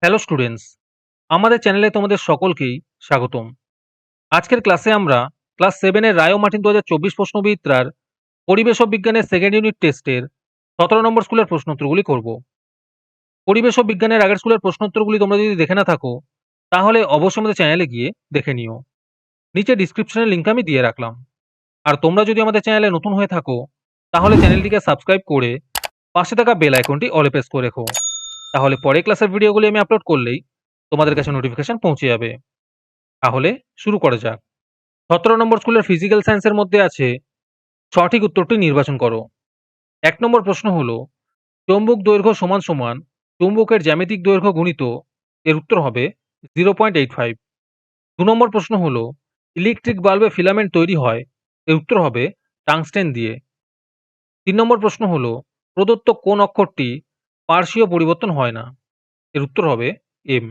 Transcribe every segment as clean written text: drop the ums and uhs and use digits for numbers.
Hello students, আমাদের চ্যানেলে তোমাদের সকলকেই স্বাগতম। আজকের ক্লাসে আমরা ক্লাস 7 এর রায় ও মার্টিন 2024 প্রশ্নবিদ্যার পরিবেশ ও বিজ্ঞানের সেকেন্ড ইউনিট টেস্টের 17 নম্বর স্কুলের প্রশ্নোত্তরগুলি করব। পরিবেশ ও বিজ্ঞানের আগের স্কুলের প্রশ্নোত্তরগুলি তোমরা যদি দেখে না থাকো, তাহলে অবশ্যই আমাদের চ্যানেলে গিয়ে দেখে নিও। নিচে ডিসক্রিপশনের লিঙ্ক আমি দিয়ে রাখলাম। আর তোমরা যদি আমাদের চ্যানেলে নতুন হয়ে থাকো, তাহলে চ্যানেলটিকে সাবস্ক্রাইব করে পাশে থাকা বেল আইকনটি অলে প্রেস করে রেখো। তাহলে পরে ক্লাসের ভিডিওগুলি আমি আপলোড করলেই তোমাদের কাছে নোটিফিকেশন পৌঁছে যাবে। তাহলে শুরু করা যাক। 17 নম্বর স্কুলের ফিজিক্যাল সায়েন্সের মধ্যে আছে সঠিক উত্তরটি নির্বাচন করো। 1 নম্বর প্রশ্ন হলো চৌম্বক দৈর্ঘ্য সমান সমান চৌম্বকের জ্যামিতিক দৈর্ঘ্য গুণিত, এর উত্তর হবে 0.85। 2 নম্বর প্রশ্ন হলো ইলেকট্রিক বাল্বে ফিলামেন্ট তৈরি হয়, এর উত্তর হবে টাংস্টেন দিয়ে। 3 নম্বর প্রশ্ন হলো প্রদত্ত কোন অক্ষরটি পার্শ্বীয় পরিবর্তন হয় না, এর উত্তর হবে এম।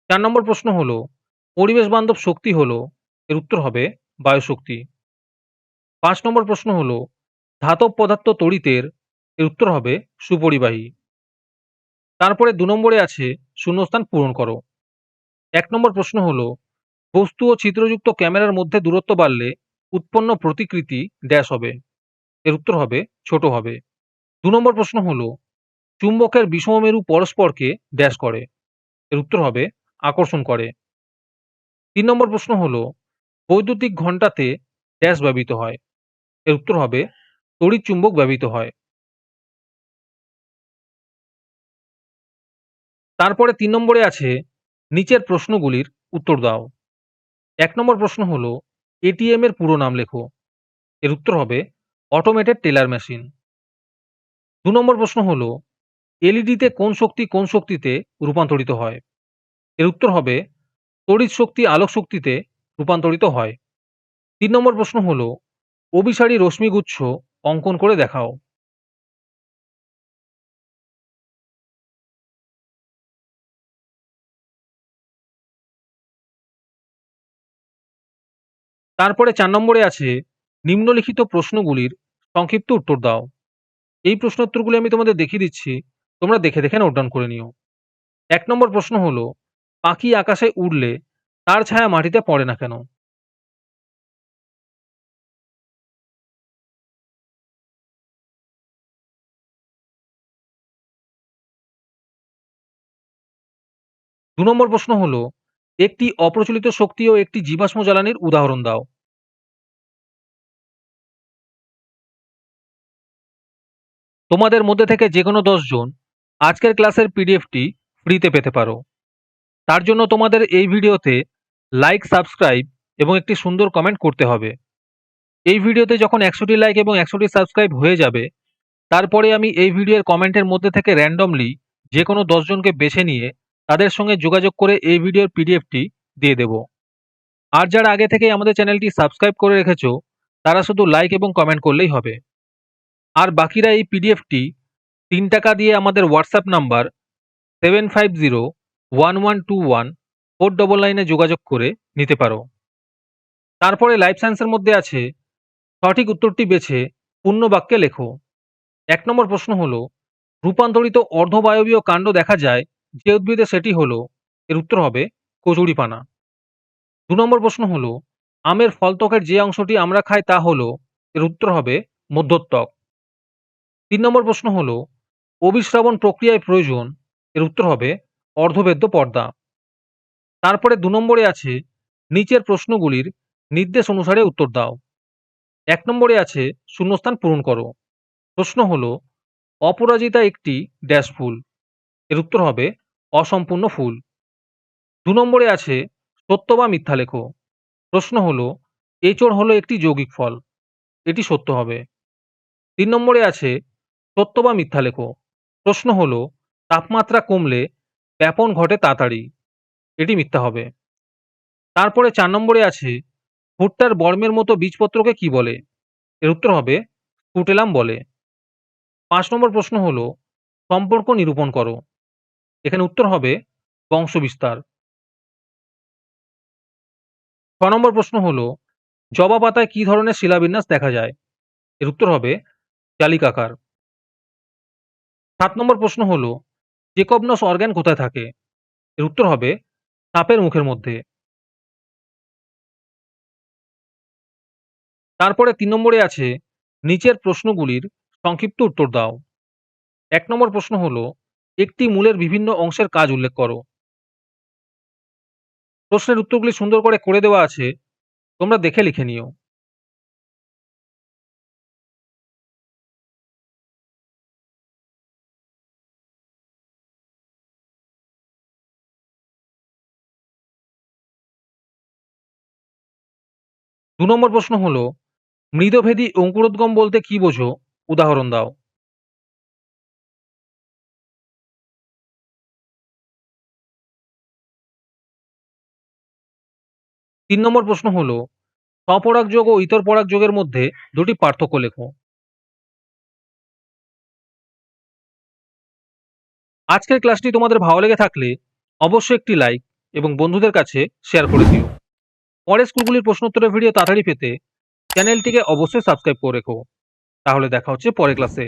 4 নম্বর প্রশ্ন হলো পরিবেশ বান্ধব শক্তি হলো, এর উত্তর হবে বায়ুশক্তি। 5 নম্বর প্রশ্ন হলো ধাতব পদার্থ তড়িতের, এর উত্তর হবে সুপরিবাহী। তারপরে 2 নম্বরে আছে শূন্যস্থান পূরণ করো। 1 নম্বর প্রশ্ন হলো বস্তু ও ছিদ্রযুক্ত ক্যামেরার মধ্যে দূরত্ব বাড়লে উৎপন্ন প্রতিকৃতি ড্যাশ হবে, এর উত্তর হবে ছোট হবে। 2 নম্বর প্রশ্ন হলো চুম্বকের বিষমমেরু পরস্পরকে ড্যাশ করে, এর উত্তর হবে আকর্ষণ করে। 3 নম্বর প্রশ্ন হলো বৈদ্যুতিক ঘণ্টাতে ড্যাশ ব্যবহৃত হয়, এর উত্তর হবে তড়িৎ চুম্বক ব্যবহৃত হয়। তারপরে 3 নম্বরে আছে নিচের প্রশ্নগুলির উত্তর দাও। 1 নম্বর প্রশ্ন হলো এটিএম এর পুরো নাম লেখো, এর উত্তর হবে অটোমেটেড টেলার মেশিন। 2 নম্বর প্রশ্ন হলো এলইডিতে কোন শক্তি কোন শক্তিতে রূপান্তরিত হয়, এর উত্তর হবে তড়িৎ শক্তি আলোক শক্তিতে রূপান্তরিত হয়। 3 নম্বর প্রশ্ন হলো অভিসারী রশ্মিগুচ্ছ অঙ্কন করে দেখাও। তারপরে 4 নম্বরে আছে নিম্নলিখিত প্রশ্নগুলির সংক্ষিপ্ত উত্তর দাও। এই প্রশ্নোত্তরগুলি আমি তোমাদের দেখিয়ে দিচ্ছি, তোমরা দেখে দেখে নোট ডাউন করে নিও। 1 নম্বর প্রশ্ন হলো পাখি আকাশে উড়লে তার ছায়া মাটিতে পড়ে না কেন? দু নম্বর প্রশ্ন হলো একটি অপ্রচলিত শক্তি ও একটি জীবাশ্ম জ্বালানির উদাহরণ দাও। তোমাদের মধ্যে থেকে যে কোনো 10 জন আজকের ক্লাসের পিডিএফটি ফ্রিতে পেতে পারো। তার জন্য তোমাদের এই ভিডিওতে লাইক, সাবস্ক্রাইব এবং একটি সুন্দর কমেন্ট করতে হবে। এই ভিডিওতে যখন 100টি লাইক এবং 100টি সাবস্ক্রাইব হয়ে যাবে, তারপরে আমি এই ভিডিওর কমেন্টের মধ্যে থেকে র্যান্ডমলি যে কোনো 10 জনকে বেছে নিয়ে তাদের সঙ্গে যোগাযোগ করে এই ভিডিওর পিডিএফটি দিয়ে দেব। আর যারা আগে থেকেই আমাদের চ্যানেলটি সাবস্ক্রাইব করে রেখেছো, তারা শুধু লাইক এবং কমেন্ট করলেই হবে। আর বাকিরা এই পিডিএফটি 3 টাকা দিয়ে আমাদের হোয়াটসঅ্যাপ নাম্বার 7501121499 যোগাযোগ করে নিতে পারো। তারপরে লাইফ সায়েন্সের মধ্যে আছে সঠিক উত্তরটি বেছে পূর্ণ বাক্যে লেখো। 1 নম্বর প্রশ্ন হলো রূপান্তরিত অর্ধবায়বীয় কাণ্ড দেখা যায় যে উদ্ভিদে, সেটি হলো, এর উত্তর হবে কচুরিপানা। 2 নম্বর প্রশ্ন হলো আমের ফলত্বকের যে অংশটি আমরা খাই তা হলো, এর উত্তর হবে মধ্যত্বক। 3 নম্বর প্রশ্ন হলো অভিস্রাবণ প্রক্রিয়ায় প্রয়োজন, এর উত্তর হবে অর্ধবেদ্য পর্দা। তারপরে 2 নম্বরে আছে নিচের প্রশ্নগুলির নির্দেশ অনুসারে উত্তর দাও। 1 নম্বরে আছে শূন্যস্থান পূরণ করো। প্রশ্ন হলো অপরাজিতা একটি ড্যাশ ফুল, এর উত্তর হবে অসম্পূর্ণ ফুল। 2 নম্বরে আছে সত্য বা মিথ্যা লেখো। প্রশ্ন হলো এঁচোড় হলো একটি যৌগিক ফল, এটি সত্য হবে। 3 নম্বরে আছে সত্য বা মিথ্যা লেখো। প্রশ্ন হলো তাপমাত্রা কমলে ব্যাপন ঘটে তাড়াতাড়ি, এটি মিথ্যা হবে। তারপরে 4 নম্বরে আছে ভুট্টার বর্মের মতো বীজপত্রকে কি বলে, এর উত্তর হবে স্পুটেলাম বলে। 5 নম্বর প্রশ্ন হলো সম্পর্ক নিরূপণ করো, এখানে উত্তর হবে বংশবিস্তার। 6 নম্বর প্রশ্ন হলো জবা পাতায় কি ধরনের শিলাবিন্যাস দেখা যায়, এর উত্তর হবে জালিকাকার। 7 নম্বর প্রশ্ন হলো জেকবনস অর্গ্যান কোথায় থাকে? এর উত্তর হবে সাপের মুখের মধ্যে। তারপরে ৩ নম্বরে আছে নিচের প্রশ্নগুলির সংক্ষিপ্ত উত্তর দাও। ১ নম্বর প্রশ্ন হলো একটি মূলের বিভিন্ন অংশের কাজ উল্লেখ করো। প্রশ্নের উত্তরগুলি সুন্দর করে দেওয়া আছে। তোমরা দেখে লিখে নিও। ২ নম্বর প্রশ্ন হলো মৃদভেদী অঙ্কুরোদ্গম বলতে কি বোঝো? উদাহরণ দাও। ৩ নম্বর প্রশ্ন হলো স্বপরাগযোগ ও ইতর পরাগযোগের মধ্যে দুটি পার্থক্য লেখো। আজকের ক্লাসটি তোমাদের ভালো লেগে থাকলে অবশ্যই একটি লাইক এবং বন্ধুদের কাছে শেয়ার করে দিও। পরের স্কুলগুলির প্রশ্নোত্তরের ভিডিও তাড়াতাড়ি পেতে চ্যানেলটিকে অবশ্যই সাবস্ক্রাইব করে রেখো। তাহলে দেখা হচ্ছে পরের ক্লাসে।